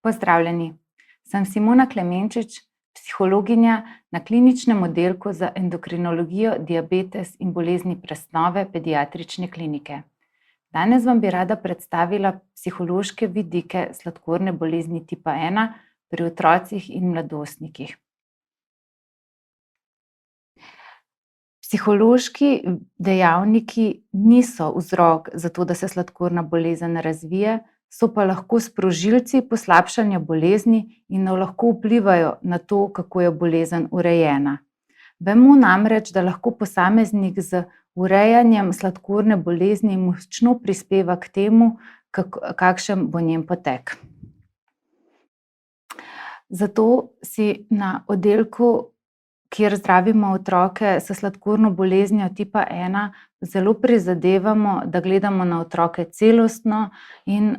Pozdravljeni, sem Simona Klemenčič, psihologinja na kliničnem oddelku za endokrinologijo, diabetes in bolezni presnove pediatrične klinike. Danes vam bi rada predstavila psihološke vidike sladkorne bolezni tipa 1 pri otrocih in mladostnikih. Psihološki dejavniki niso vzrok za to, da se sladkorna bolezen razvije, so pa lahko sprožilci poslabšanja bolezni in lahko vplivajo na to, kako je bolezen urejena. Vemo namreč, da lahko posameznik z urejanjem sladkorne bolezni močno prispeva k temu, kakšen bo njen potek. Zato si na oddelku, kjer zdravimo otroke s sladkorno boleznijo tipa 1, zelo prizadevamo, da gledamo na otroke celostno in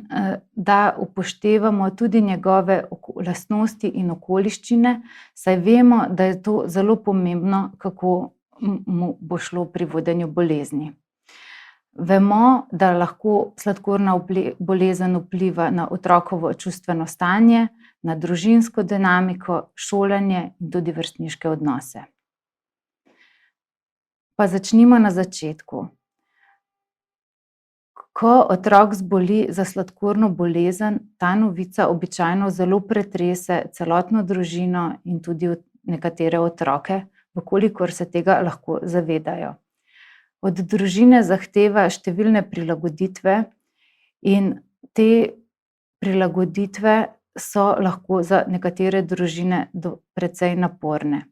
da upoštevamo tudi njegove lastnosti in okoliščine, saj vemo, da je to zelo pomembno, kako mu bo šlo pri vodenju bolezni. Vemo, da lahko sladkorna bolezen vpliva na otrokovo čustveno stanje, na družinsko dinamiko, šolanje in tudi vrstniške odnose. Pa začnimo na začetku. Ko otrok zboli za sladkorno bolezen, ta novica običajno zelo pretrese celotno družino in tudi nekatere otroke, vkolikor se tega lahko zavedajo. Od družine zahteva številne prilagoditve in te prilagoditve so lahko za nekatere družine precej naporne.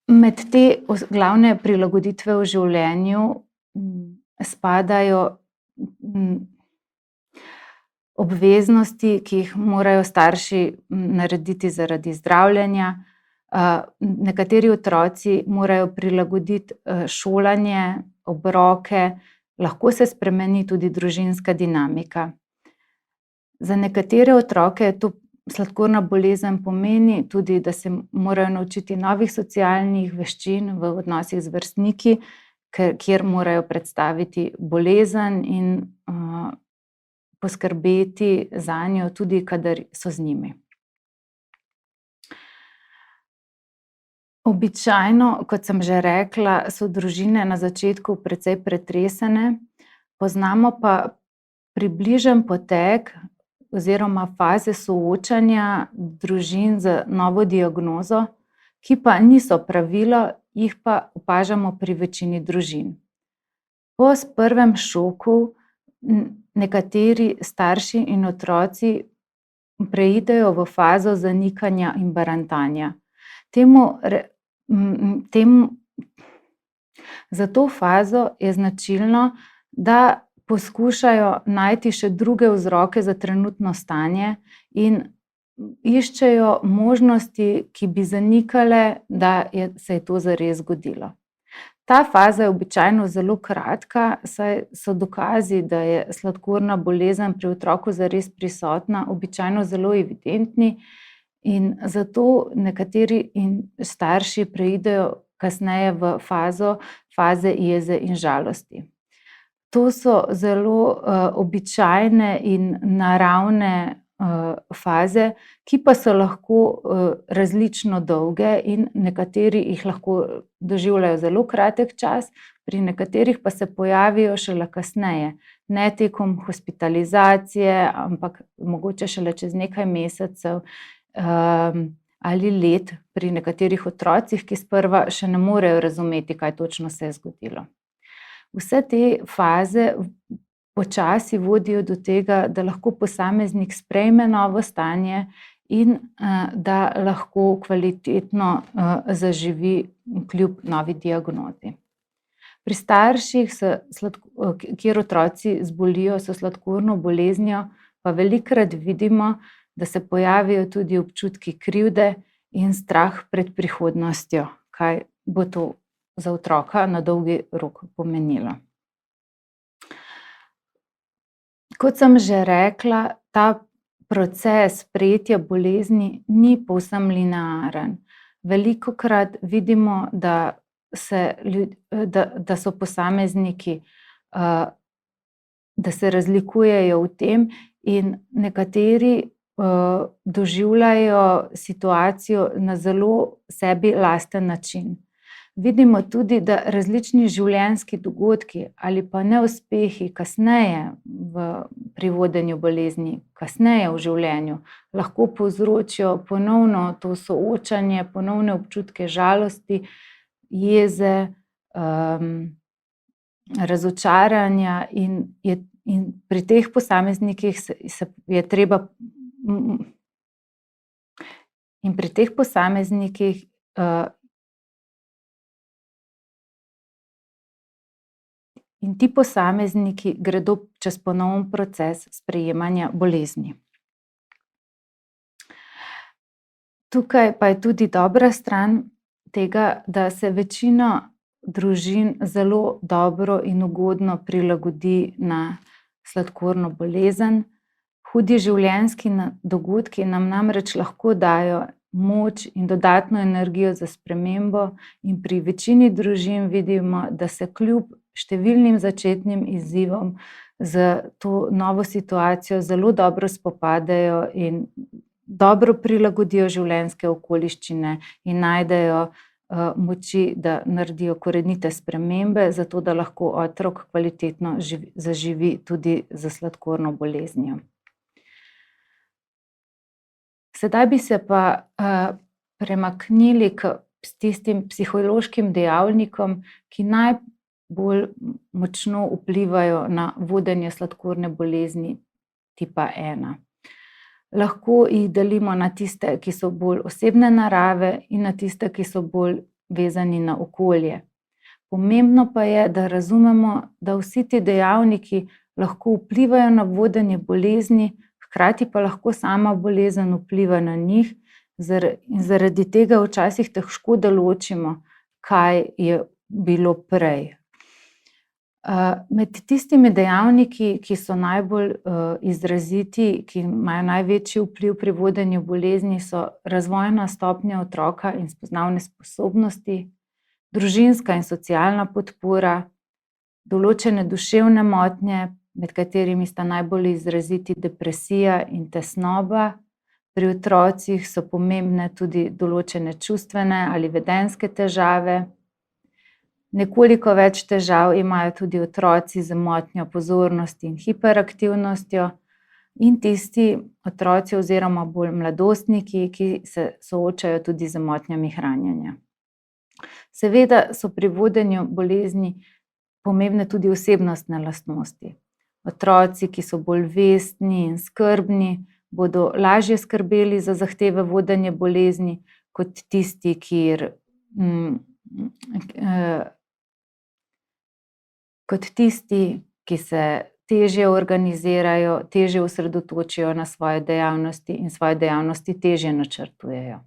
Med te glavne prilagoditve v življenju spadajo obveznosti, ki jih morajo starši narediti zaradi zdravljenja. Nekateri otroci morajo prilagoditi šolanje, obroke, lahko se spremeni tudi družinska dinamika. Za nekatere otroke to sladkorna bolezen pomeni tudi, da se morajo naučiti novih socialnih veščin v odnosih z vrstniki, kjer morajo predstaviti bolezen in poskrbeti zanjo tudi, kadar so z njimi. Običajno, kot sem že rekla, so družine na začetku precej pretresene, poznamo pa približen potek oziroma faze soočanja družin z novo diagnozo, ki pa niso pravilo, jih pa opažamo pri večini družin. Po prvem šoku nekateri starši in otroci preidejo v fazo zanikanja in barantanja. Za to fazo je značilno, da poskušajo najti še druge vzroke za trenutno stanje in iščejo možnosti, ki bi zanikale, da se je to zares zgodilo. Ta faza je običajno zelo kratka, saj so dokazi, da je sladkorna bolezen pri otroku zares prisotna, običajno zelo evidentni in zato nekateri starši preidejo kasneje v faze jeze in žalosti. To so zelo običajne in naravne faze, ki pa so lahko različno dolge in nekateri jih lahko doživljajo zelo kratek čas, pri nekaterih pa se pojavijo šele kasneje, ne tekom hospitalizacije, ampak mogoče šele čez nekaj mesecev ali let pri nekaterih otrocih, ki sprva še ne morejo razumeti, kaj točno se je zgodilo. Vse te faze počasi vodijo do tega, da lahko posameznik sprejme novo stanje in da lahko kvalitetno zaživi kljub novi diagnozi. Pri starših, kjer otroci zbolijo s sladkorno boleznijo, pa velikokrat vidimo, da se pojavijo tudi občutki krivde in strah pred prihodnostjo, kaj bo to za otroka na dolgi rok pomenilo. Kot sem že rekla, ta proces sprejetja bolezni ni povsem linearen. Velikokrat vidimo, da so posamezniki da se razlikujejo v tem in nekateri doživljajo situacijo na zelo sebi lasten način. Vidimo tudi, da različni življenjski dogodki ali pa neuspehi kasneje pri vodenju bolezni, kasneje v življenju, lahko povzročijo ponovno to soočanje, ponovne občutke žalosti, jeze, razočaranja in pri teh posameznikih je treba in pri teh posameznikih in ti posamezniki gredo čez ponoven proces sprejemanja bolezni. Tukaj pa je tudi dobra stran tega, da se večina družin zelo dobro in ugodno prilagodi na sladkorno bolezen. Hudi življenjski dogodki nam namreč lahko dajo moč in dodatno energijo za spremembo in pri večini družin vidimo, da se kljub številnim začetnim izzivom z to novo situacijo zelo dobro spopadajo in dobro prilagodijo življenjske okoliščine in najdejo moči, da naredijo korenite spremembe, zato da lahko otrok kvalitetno zaživi tudi z sladkorno boleznijo. Sedaj bi se pa premaknili k tistim psihološkim dejavnikom, ki najbolj močno vplivajo na vodenje sladkorne bolezni tipa 1. Lahko jih delimo na tiste, ki so bolj osebne narave, in na tiste, ki so bolj vezani na okolje. Pomembno pa je, da razumemo, da vsi ti dejavniki lahko vplivajo na vodenje bolezni, hkrati pa lahko sama bolezen vpliva na njih in zaradi tega včasih težko določimo, kaj je bilo prej. Med tistimi dejavniki, ki so najbolj izraziti, ki imajo največji vpliv pri vodenju bolezni, so razvojna stopnja otroka in spoznavne sposobnosti, družinska in socialna podpora, določene duševne motnje, med katerimi sta najbolj izraziti depresija in tesnoba. Pri otrocih so pomembne tudi določene čustvene ali vedenjske težave. Nekoliko več težav imajo tudi otroci z motnjo pozornosti in hiperaktivnostjo in tisti otroci oziroma bolj mladostniki, ki se soočajo tudi z motnjami hranjenja. Seveda so pri vodenju bolezni pomembne tudi osebnostne lastnosti. Otroci, ki so bolj vestni in skrbni, bodo lažje skrbeli za zahteve vodenja bolezni kot tisti, ki se težje organizirajo, težje osredotočijo na svoje dejavnosti in svoje dejavnosti težje načrtujejo.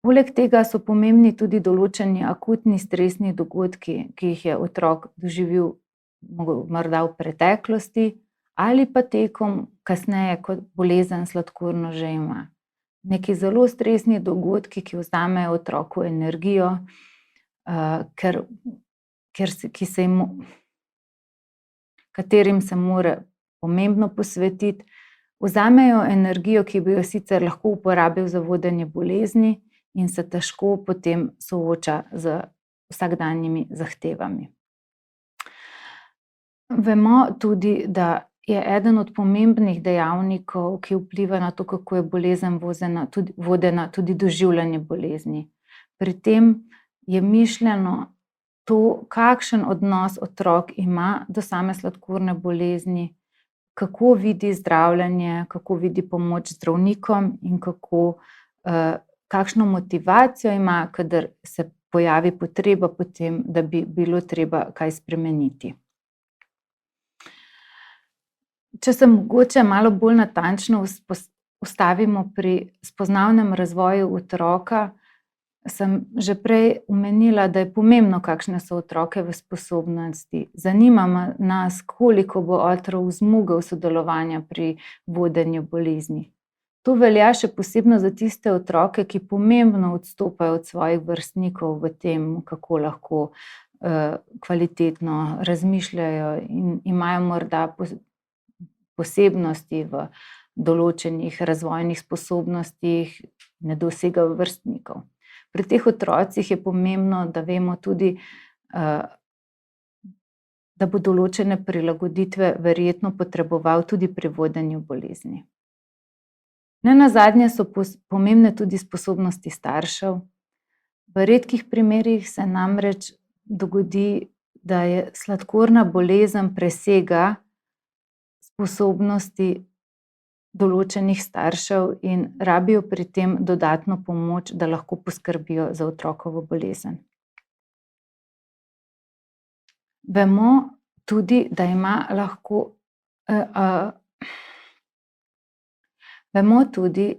Poleg tega so pomembni tudi določeni akutni stresni dogodki, ki jih je otrok doživel morda v preteklosti ali pa tekom kasneje, ko bolezen sladkorno že ima. Neki zelo stresni dogodki, ki vzamejo otroku energijo, katerim se mora pomembno posvetiti, vzamejo energijo, ki bi jo sicer lahko uporabil za vodenje bolezni in se težko potem sooča z vsakdanjimi zahtevami. Vemo tudi, da je eden od pomembnih dejavnikov, ki vpliva na to, kako je bolezen vodena, tudi doživljanje bolezni. Pri tem je mišljeno to, kakšen odnos otrok ima do same sladkorne bolezni, kako vidi zdravljenje, kako vidi pomoč zdravnikom in kakšno motivacijo ima, kadar se pojavi potreba po tem, da bi bilo treba kaj spremeniti. Če se mogoče malo bolj natančno ustavimo pri spoznavnem razvoju otroka, sem že prej omenila, da je pomembno, kakšne so otrokove sposobnosti. Zanima nas, koliko bo otrok zmogel sodelovanja pri vodenju bolezni. To velja še posebno za tiste otroke, ki pomembno odstopajo od svojih vrstnikov v tem, kako lahko kvalitetno razmišljajo in imajo morda posebnosti v določenih razvojnih sposobnostih, ne dosega vrstnikov. Pri teh otrocih je pomembno, da vemo tudi, da bo določene prilagoditve verjetno potreboval tudi pri vodenju bolezni. Nenazadnje so pomembne tudi sposobnosti staršev. V redkih primerih se namreč dogodi, da je sladkorna bolezen presega sposobnosti določenih staršev in rabijo pri tem dodatno pomoč, da lahko poskrbijo za otrokovo bolezen. Vemo tudi,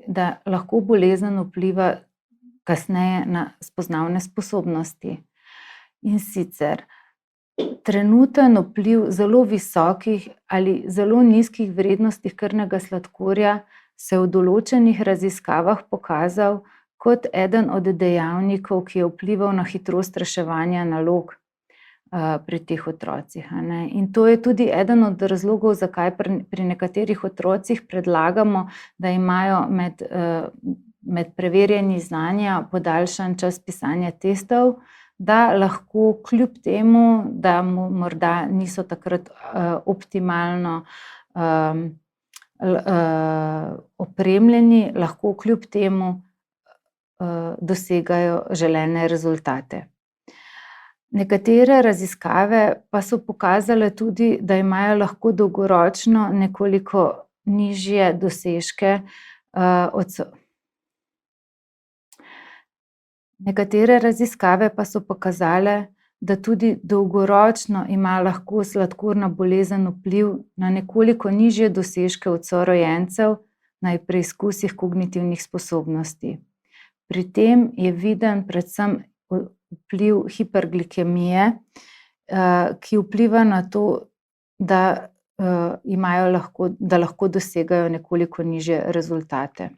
da lahko bolezen vpliva kasneje na spoznavne sposobnosti. In sicer trenuten vpliv zelo visokih ali zelo nizkih vrednosti krvnega sladkorja se je v določenih raziskavah pokazal kot eden od dejavnikov, ki je vplival na hitrost reševanja nalog pri teh otrocih. In to je tudi eden od razlogov, zakaj pri nekaterih otrocih predlagamo, da imajo med preverjanji znanja podaljšan čas pisanja testov, da lahko kljub temu, da mu morda niso takrat optimalno opremljeni, lahko kljub temu dosegajo želene rezultate. Nekatere raziskave pa so pokazale tudi, da imajo lahko dolgoročno nekoliko nižje dosežke Nekatere raziskave pa so pokazale, da tudi dolgoročno ima lahko sladkorna bolezen vpliv na nekoliko nižje dosežke od sorojencev na preizkusih kognitivnih sposobnosti. Pri tem je viden predvsem vpliv hiperglikemije, ki vpliva na to, da lahko dosegajo nekoliko nižje rezultate.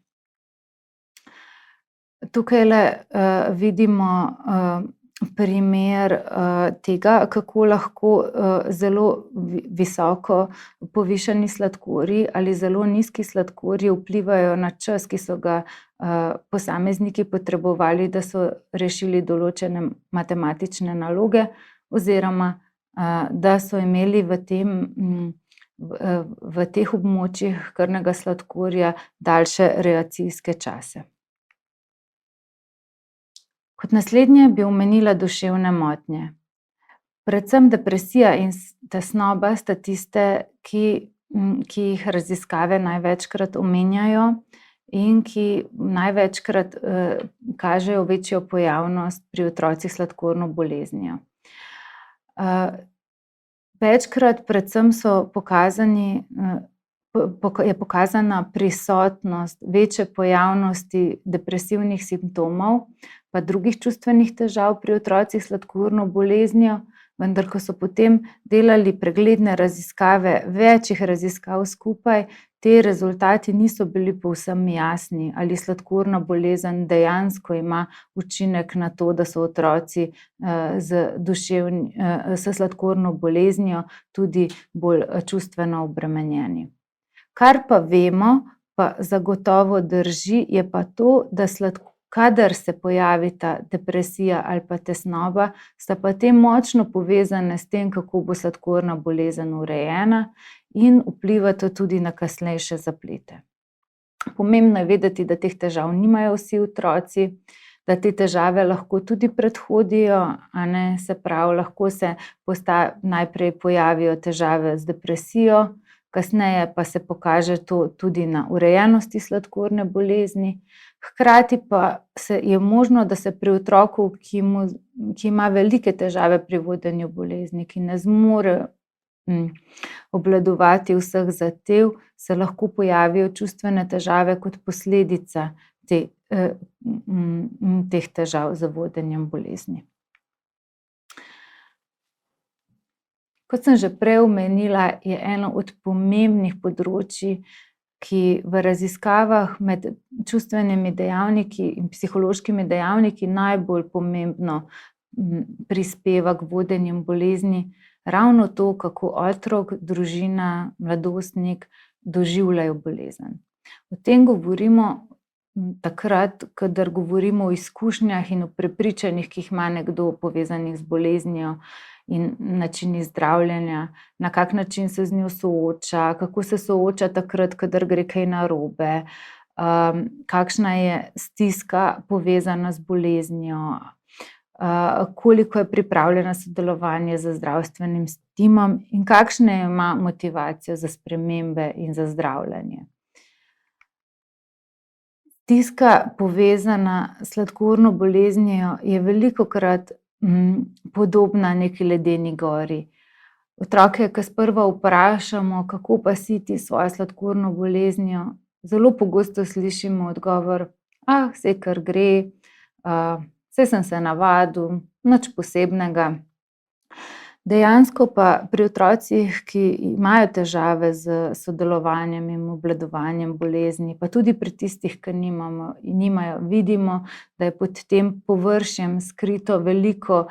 Tukajle vidimo primer tega, kako lahko zelo visoko povišani sladkorji ali zelo nizki sladkorji vplivajo na čas, ki so ga posamezniki potrebovali, da so rešili določene matematične naloge, oziroma da so imeli v teh območjih krvnega sladkorja daljše reakcijske čase. Kot naslednje bi omenila duševne motnje. Predvsem depresija in tesnoba sta tiste, ki jih raziskave največkrat omenjajo in ki največkrat kažejo večjo pojavnost pri otrocih s sladkorno boleznijo. Večkrat predvsem je pokazana prisotnost večje pojavnosti depresivnih simptomov, pa drugih čustvenih težav pri otrocih s sladkorno boleznijo, vendar ko so potem delali pregledne raziskave, večjih raziskav skupaj, ti rezultati niso bili povsem jasni, ali sladkorna bolezen dejansko ima učinek na to, da so otroci s sladkorno boleznijo tudi bolj čustveno obremenjeni. Kar pa vemo, pa zagotovo drži, je pa to, da kadar se pojavita depresija ali pa tesnoba, sta pa te močno povezane s tem, kako bo sladkorna bolezen urejena in vplivata tudi na kasnejše zaplete. Pomembno je vedeti, da teh težav nimajo vsi otroci, da te težave lahko tudi predhodijo, se pravi, lahko se najprej pojavijo težave z depresijo, kasneje pa se pokaže to tudi na urejenosti sladkorne bolezni. Hkrati pa je možno, da se pri otroku, ki ima velike težave pri vodenju bolezni, ki ne zmore obvladovati vseh zahtev, se lahko pojavijo čustvene težave kot posledica teh težav z vodenjem bolezni. Kot sem že prej omenila, je eno od pomembnih področij, ki v raziskavah med čustvenimi dejavniki in psihološkimi dejavniki najbolj pomembno prispeva k vodenju bolezni, ravno to, kako otrok, družina, mladostnik doživljajo bolezen. O tem govorimo takrat, kadar govorimo o izkušnjah in o prepričanjih, ki jih ima nekdo povezanih z boleznijo in načinih zdravljenja, na kak način se z njo sooča, kako se sooča takrat, kadar gre kaj narobe, kakšna je stiska povezana z boleznijo, koliko je pripravljena sodelovanje z zdravstvenim timom in kakšne ima motivacijo za spremembe in za zdravljenje. Stiska povezana s sladkorno boleznijo je velikokrat podobna neki ledeni gori. Otroke, ko sprva vprašamo, kako pa si ti s svojo sladkorno boleznijo, zelo pogosto slišimo odgovor: saj kar gre, saj sem se navadil, nič posebnega. Dejansko pa pri otrocih, ki imajo težave z sodelovanjem in obvladovanjem bolezni, pa tudi pri tistih, ki nimajo, vidimo, da je pod tem površjem skrito veliko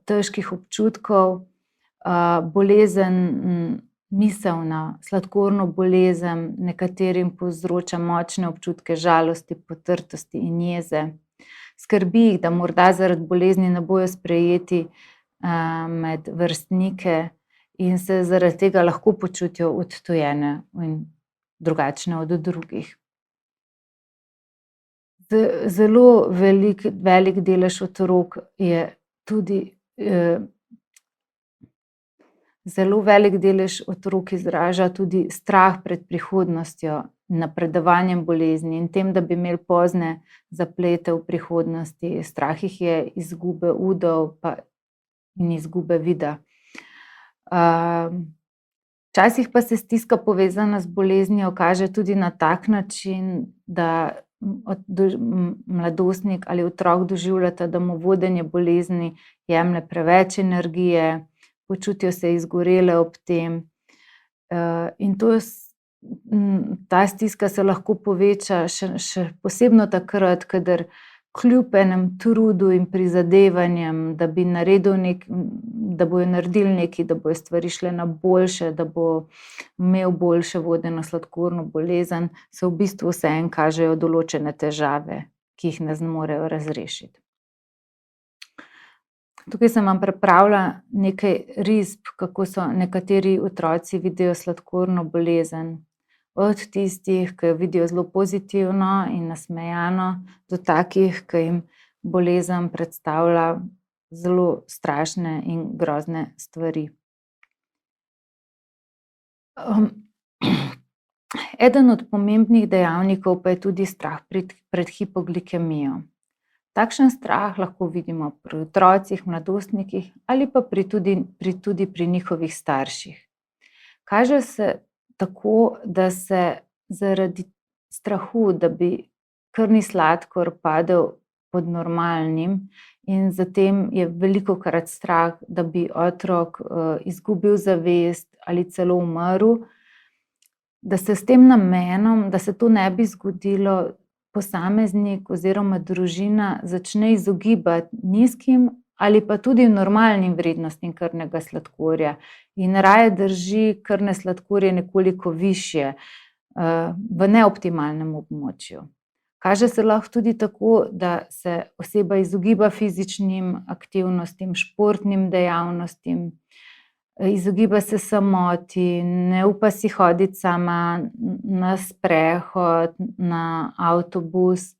težkih občutkov, bolezen miselna, sladkorno bolezen nekaterim povzroča močne občutke žalosti, potrtosti in jeze. Skrbi jih, da morda zaradi bolezni ne bojo sprejeti med vrstnike in se zaradi tega lahko počutijo odtujene in drugačne od drugih. Zelo velik delež otrok je tudi zelo velik delež otrok izraža tudi strah pred prihodnostjo, napredovanjem bolezni in tem, da bi imeli pozne zaplete v prihodnosti. Strah jih je izgube udov in izgube vida. Včasih pa se stiska povezana z boleznijo kaže tudi na tak način, da mladostnik ali otrok doživljata, da mu vodenje bolezni jemlje preveč energije, počutijo se izgorele ob tem. In ta stiska se lahko poveča še posebno takrat, kadar kljub enem trudu in prizadevanjem, da bi da bojo naredili nekaj, da bojo stvari šle na boljše, da bo imel boljše vodeno sladkorno bolezen, se v bistvu vseeno kažejo določene težave, ki jih ne zmorejo razrešiti. Tukaj sem vam pripravila nekaj risb, kako so nekateri otroci vidijo sladkorno bolezen. Od tistih, ki jo vidijo zelo pozitivno in nasmejano, do takih, ki jim bolezen predstavlja zelo strašne in grozne stvari. Eden od pomembnih dejavnikov pa je tudi strah pred hipoglikemijo. Takšen strah lahko vidimo pri otrocih, mladostnikih ali pa tudi pri njihovih starših. Kaže se tako, da se zaradi strahu, da bi krvni sladkor padel pod normalnim in zatem je velikokrat strah, da bi otrok izgubil zavest ali celo umrl, da se s tem namenom, da se to ne bi zgodilo, posameznik oziroma družina začne izogibati nizkim ali pa tudi normalnim vrednostim krvnega sladkorja in raje drži krvne sladkorje nekoliko višje v neoptimalnem območju. Kaže se lahko tudi tako, da se oseba izogiba fizičnim aktivnostim, športnim dejavnostim, izogiba se samoti, ne upa si hoditi sama na sprehod, na avtobus.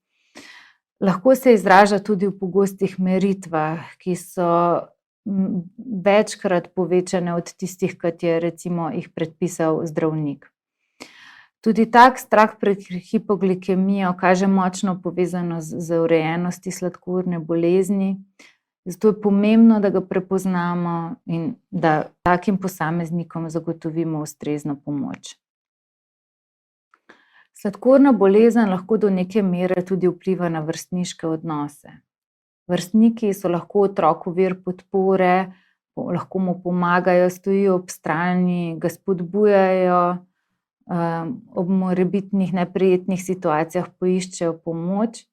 Lahko se izraža tudi v pogostih meritvah, ki so večkrat povečane od tistih, kot je recimo jih predpisal zdravnik. Tudi tak strah pred hipoglikemijo kaže močno povezanost z urejenosti sladkorne bolezni, zato je pomembno, da ga prepoznamo in da takim posameznikom zagotovimo ustrezno pomoč. Sladkorna bolezen lahko do neke mere tudi vpliva na vrstniške odnose. Vrstniki so lahko otroku vir podpore, lahko mu pomagajo, stojijo ob strani, ga spodbujajo, ob morebitnih neprijetnih situacijah poiščejo pomoč.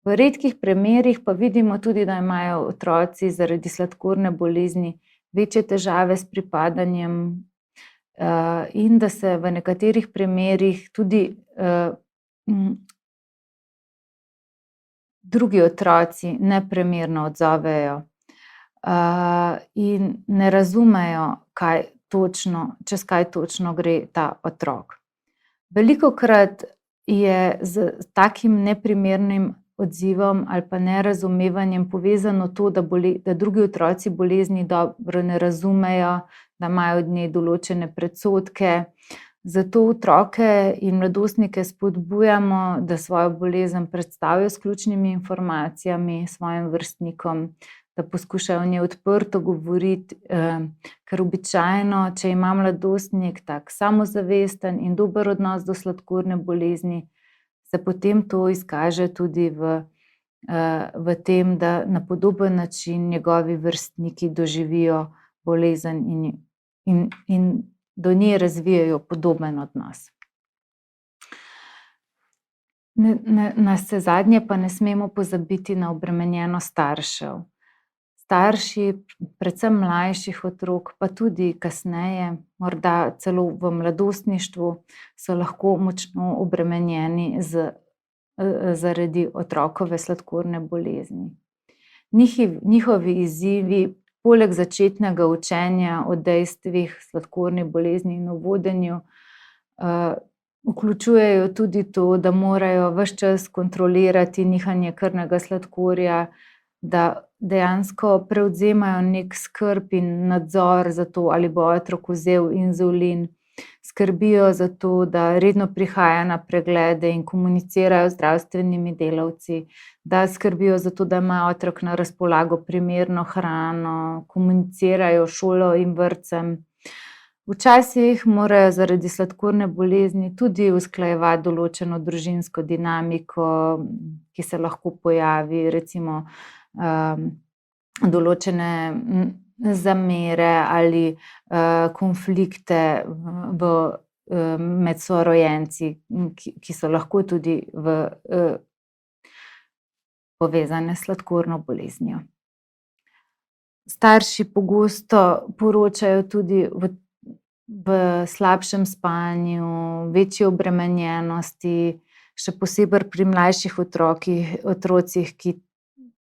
V redkih primerih pa vidimo tudi, da imajo otroci zaradi sladkorne bolezni večje težave s pripadanjem in da se v nekaterih primerih tudi drugi otroci neprimerno odzovejo, in ne razumejo, čez kaj točno gre ta otrok. Velikokrat je z takim neprimernim odzivom ali pa nerazumevanjem povezano to, da drugi otroci bolezni dobro ne razumejo, da imajo od nje določene predsodke. Zato otroke in mladostnike spodbujamo, da svojo bolezen predstavijo s ključnimi informacijami svojim vrstnikom, da poskušajo o njej odprto govoriti, ker običajno, če ima mladostnik tak samozavesten in dober odnos do sladkorne bolezni, se potem to izkaže tudi v tem, da na podoben način njegovi vrstniki doživijo bolezen in do nje razvijajo podoben odnos. Navsezadnje pa ne smemo pozabiti na obremenjenost staršev. Starši, predvsem mlajših otrok, pa tudi kasneje, morda celo v mladostništvu, so lahko močno obremenjeni zaradi otrokove sladkorne bolezni. Njihovi izzivi, poleg začetnega učenja o dejstvih sladkorne bolezni in o vodenju, vključujejo tudi to, da morajo ves čas kontrolirati nihanje krvnega sladkorja, da dejansko prevzemajo nek skrb in nadzor za to, ali bo otrok vzel inzulin, skrbijo za to, da redno prihaja na preglede in komunicirajo z zdravstvenimi delavci, da skrbijo za to, da ima otrok na razpolago primerno hrano, komunicirajo s šolo in vrtcem. Včasih morajo zaradi sladkorne bolezni tudi usklajevati določeno družinsko dinamiko, ki se lahko pojavi, recimo določene zamere ali konflikte med sorojenci, ki so lahko tudi povezane s sladkorno boleznijo. Starši pogosto poročajo tudi v slabšem spanju, večji obremenjenosti, še posebej pri mlajših otrocih, ki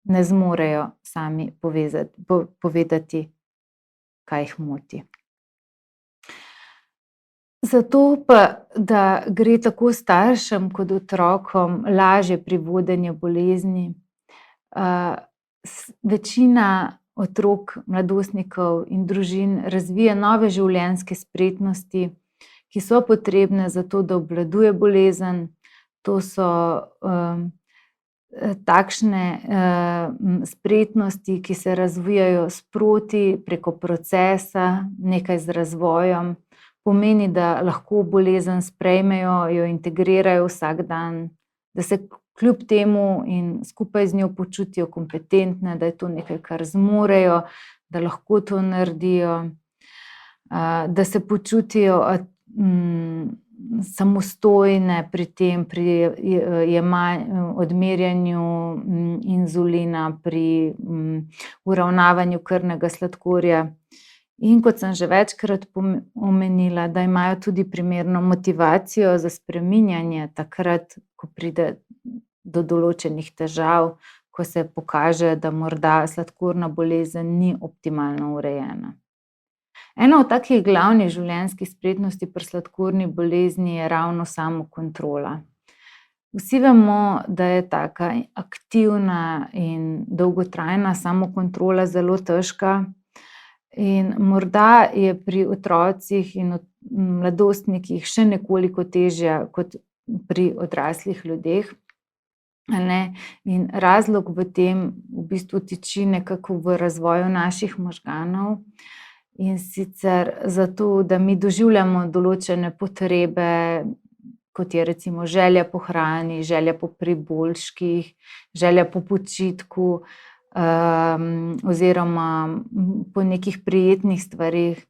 ne zmorejo sami povedati, kaj jih moti. Zato pa, da gre tako staršem kot otrokom lažje pri vodenju bolezni, večina otrok, mladostnikov in družin razvije nove življenjske spretnosti, ki so potrebne za to, da obvladuje bolezen. To so takšne spretnosti, ki se razvijajo sproti, preko procesa, nekaj z razvojem. Pomeni, da lahko bolezen sprejmejo, jo integrirajo vsak dan, da se kljub temu in skupaj z njo počutijo kompetentne, da je to nekaj, kar zmorejo, da lahko to naredijo, da se počutijo samostojne pri tem, pri odmerjanju inzulina, pri uravnavanju krvnega sladkorja. In kot sem že večkrat omenila, da imajo tudi primerno motivacijo za spreminjanje takrat, ko pride do določenih težav, ko se pokaže, da morda sladkorna bolezen ni optimalno urejena. Ena od takih glavnih življenjskih spretnosti pri sladkorni bolezni je ravno samokontrola. Vsi vemo, da je taka aktivna in dolgotrajna samokontrola zelo težka in morda je pri otrocih in mladostnikih še nekoliko težja kot pri odraslih ljudeh. In razlog v tem v bistvu tiči nekako v razvoju naših možganov. In sicer zato, da mi doživljamo določene potrebe, kot je recimo želja po hrani, želja po priboljških, želja po počitku, oziroma po nekih prijetnih stvareh.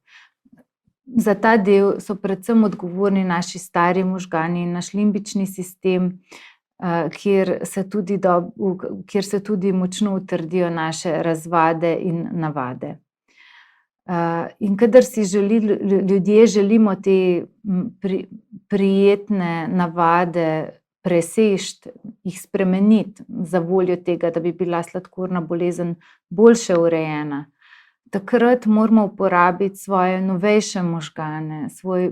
Za ta del so predvsem odgovorni naši stari možgani in naš limbični sistem, kjer se tudi močno utrdijo naše razvade in navade. In kadar si ljudje želimo te prijetne navade preseči, jih spremeniti za voljo tega, da bi bila sladkorna bolezen boljše urejena, takrat moramo uporabiti svoje novejše možgane, svoj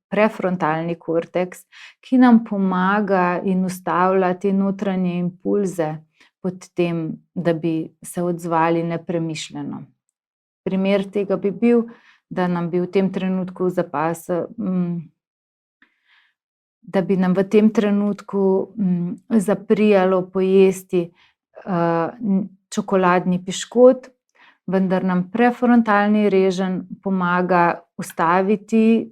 prefrontalni korteks, ki nam pomaga in ustavlja te notranje impulze pod tem, da bi se odzvali nepremišljeno. Primer tega bi bil, da nam bi v tem trenutku da bi nam v tem trenutku zaprijalo pojesti čokoladni piškot, vendar nam prefrontalni reženj pomaga ustaviti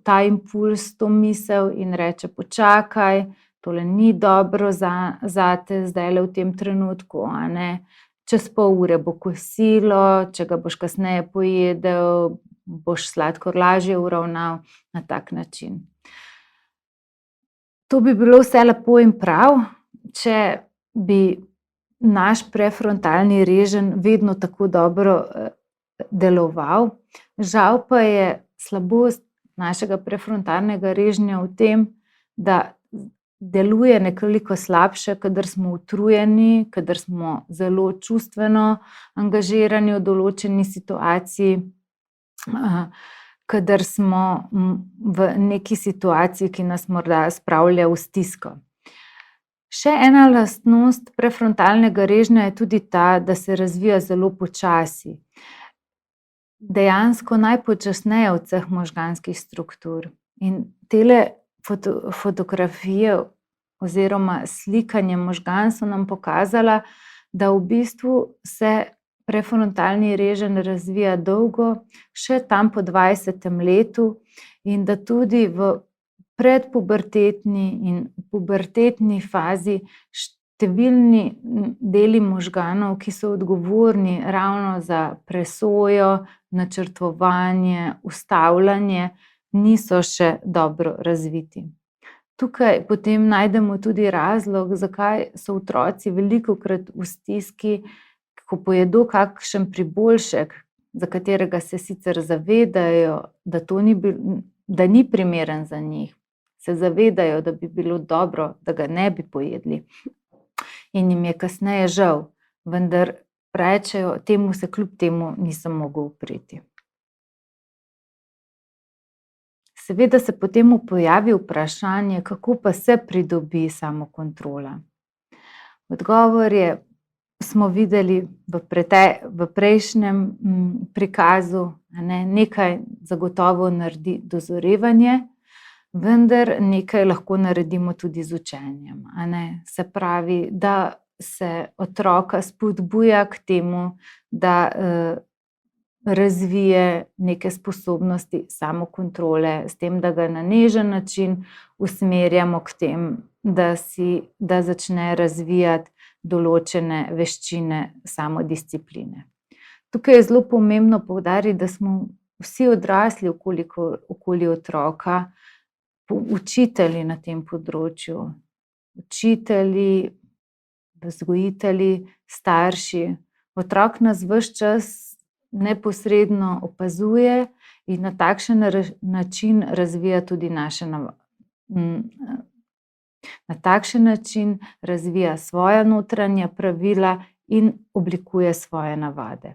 ta impuls, to misel in reče: počakaj, tole ni dobro zate zdajle v tem trenutku, a ne. Čez pol ure bo kosilo, če ga boš kasneje pojedel, boš sladkor lažje uravnal na tak način. To bi bilo vse lepo in prav, če bi naš prefrontalni reženj vedno tako dobro deloval. Žal pa je slabost našega prefrontalnega režnja v tem, da deluje nekoliko slabše, kadar smo utrujeni, kadar smo zelo čustveno angažirani v določeni situaciji, kadar smo v neki situaciji, ki nas morda spravlja v stisko. Še ena lastnost prefrontalnega režnja je tudi ta, da se razvija zelo počasi. Dejansko najpočasneje od vseh možganskih struktur. In tele fotografije oziroma slikanje možgan so nam pokazala, da v bistvu se prefrontalni reženj razvija dolgo, še tam po 20. letu, in da tudi v predpubertetni in pubertetni fazi številni deli možganov, ki so odgovorni ravno za presojo, načrtovanje, ustavljanje, niso še dobro razviti. Tukaj potem najdemo tudi razlog, zakaj so otroci velikokrat v stiski, ko pojedo kakšen priboljšek, za katerega se sicer zavedajo, da ni primeren za njih. Se zavedajo, da bi bilo dobro, da ga ne bi pojedli. In jim je kasneje žal, vendar rečejo, temu se kljub temu nisem mogel upreti. Seveda se potem pojavi vprašanje, kako pa se pridobi samokontrola. Odgovor je, smo videli v prejšnjem prikazu, nekaj zagotovo naredi dozorevanje, vendar nekaj lahko naredimo tudi z učenjem. Se pravi, da se otroka spodbuja k temu, da razvije neke sposobnosti samokontrole, s tem, da ga na nežen način usmerjamo k tem, da začne razvijati določene veščine samodiscipline. Tukaj je zelo pomembno poudariti, da smo vsi odrasli okoli otroka, učitelji na tem področju, učitelji, vzgojitelji, starši. Otrok nas ves čas neposredno opazuje in na takšen način razvija tudi na takšen način razvija svoja notranja pravila in oblikuje svoje navade.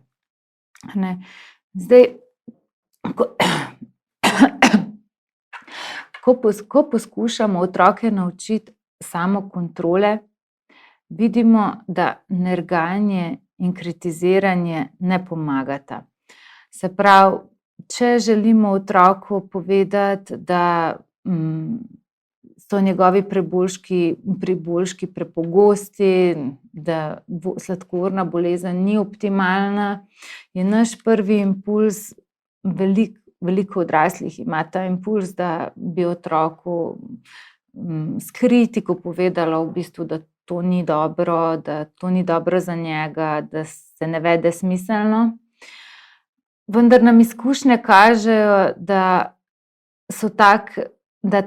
Zdaj, ko poskušamo otroke naučiti samokontrole, vidimo, da nerganje in kritiziranje ne pomagata. Se pravi, če želimo otroku povedati, da so njegovi priboljški prepogosti, da sladkorna bolezen ni optimalna, je naš prvi impuls, veliko odraslih ima ta impuls, da bi otroku s kritiko povedala v bistvu, da to ni dobro, da to ni dobro za njega, da se ne vede smiselno. Vendar nam izkušnje kažejo, da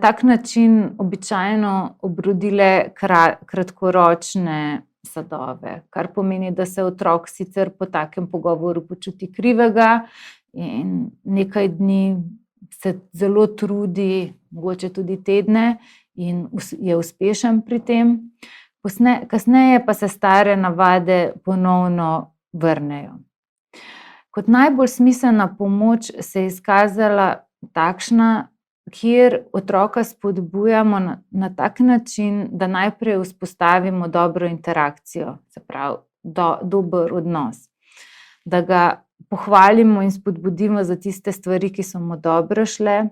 tak način običajno obrodi le kratkoročne sadove, kar pomeni, da se otrok sicer po takem pogovoru počuti krivega in nekaj dni se zelo trudi, mogoče tudi tedne, in je uspešen pri tem. Kasneje pa se stare navade ponovno vrnejo. Kot najbolj smiselna pomoč se je izkazala takšna, kjer otroka spodbujamo na tak način, da najprej vzpostavimo dobro interakcijo, se pravi dober odnos. Da ga pohvalimo in spodbudimo za tiste stvari, ki so mu dobro šle,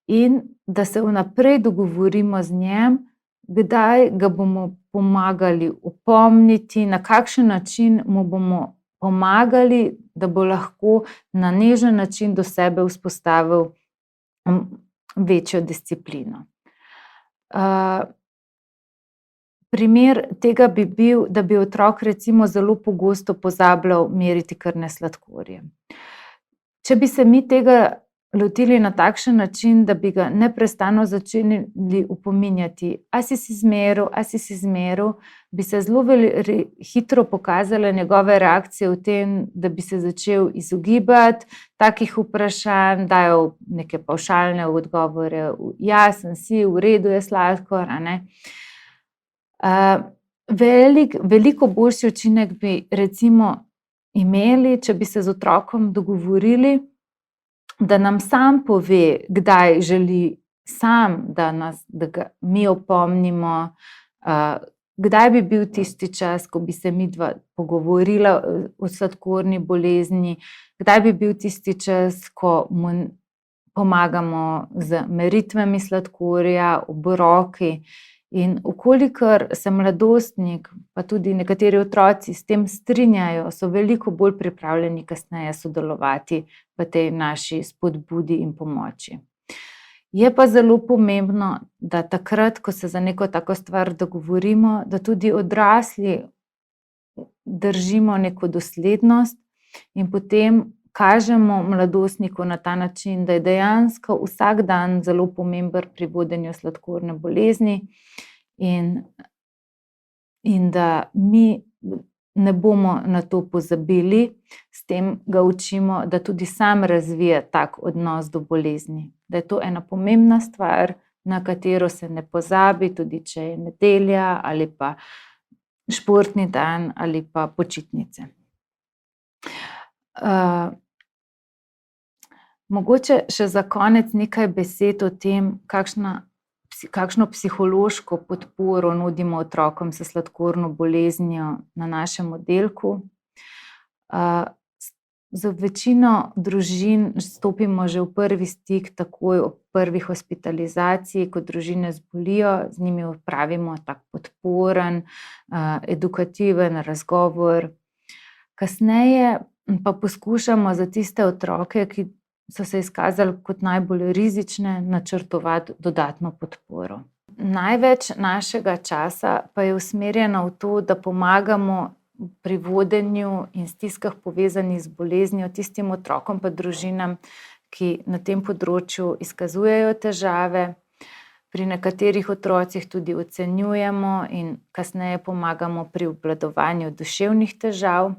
in da se vnaprej dogovorimo z njim, kdaj ga bomo pomagali opomniti, na kakšen način mu bomo pomagali, da bo lahko na nežen način do sebe vzpostavil večjo disciplino. Primer tega bi bil, da bi otrok recimo zelo pogosto pozabljal meriti krvne sladkorje. Če bi se mi tega lotili na takšen način, da bi ga neprestano začeli opominjati, a si izmeril, bi se zelo hitro pokazale njegove reakcije v tem, da bi se začel izogibati takih vprašanj, dajo neke pavšalne odgovore, ja, sem si, v redu je sladkor, a ne. Veliko boljši učinek bi recimo imeli, če bi se z otrokom dogovorili, da nam sam pove, kdaj želi sam, da ga mi opomnimo, kdaj bi bil tisti čas, ko bi se midva pogovorila o sladkorni bolezni, kdaj bi bil tisti čas, ko mu pomagamo z meritvami sladkorja, obroki. In vkolikor se mladostnik, pa tudi nekateri otroci s tem strinjajo, so veliko bolj pripravljeni kasneje sodelovati v tej naši spodbudi in pomoči. Je pa zelo pomembno, da takrat, ko se za neko tako stvar dogovorimo, da tudi odrasli držimo neko doslednost in potem kažemo mladostniku na ta način, da je dejansko vsak dan zelo pomemben pri vodenju sladkorne bolezni in da mi ne bomo na to pozabili, s tem ga učimo, da tudi sam razvije tak odnos do bolezni. Da je to ena pomembna stvar, na katero se ne pozabi, tudi če je nedelja ali pa športni dan ali pa počitnice. Mogoče še za konec nekaj besed o tem, kakšno psihološko podporo nudimo otrokom s sladkorno boleznijo na našem oddelku. Z večino družin stopimo že v prvi stik takoj ob prvi hospitalizaciji, ko družine zbolijo, z njimi opravimo tak podporen, edukativen razgovor. Kasneje pa poskušamo za tiste otroke, ki so se izkazali kot najbolj rizične, načrtovati dodatno podporo. Največ našega časa pa je usmerjeno v to, da pomagamo pri vodenju in stiskah povezanih z boleznijo tistim otrokom pa družinam, ki na tem področju izkazujejo težave. Pri nekaterih otrocih tudi ocenjujemo in kasneje pomagamo pri obvladovanju duševnih težav.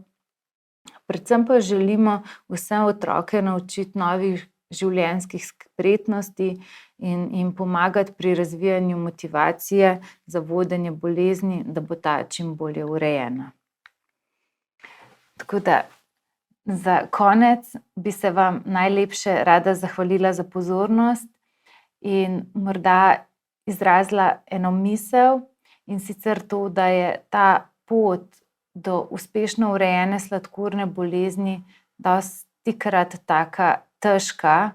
Predvsem pa želimo vse otroke naučiti novih življenjskih spretnosti in jim pomagati pri razvijanju motivacije za vodenje bolezni, da bo ta čim bolje urejena. Tako da, za konec bi se vam najlepše rada zahvalila za pozornost in morda izrazila eno misel, in sicer to, da je ta pot do uspešno urejene sladkorne bolezni dostikrat taka težka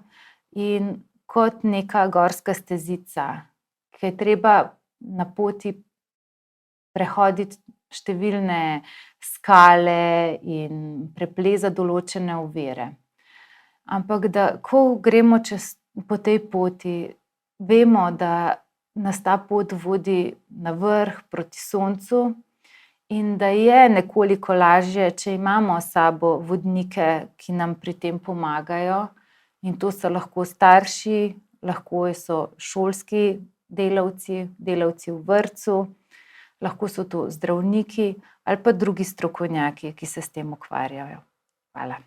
in kot neka gorska stezica, ki je treba na poti prehoditi številne skale in preplezati določene ovire. Ampak da ko gremo po tej poti, vemo, da nas ta pot vodi na vrh proti soncu in da je nekoliko lažje, če imamo s sabo vodnike, ki nam pri tem pomagajo. In to so lahko starši, lahko so šolski delavci, delavci v vrtcu, lahko so to zdravniki ali pa drugi strokovnjaki, ki se s tem ukvarjajo. Hvala.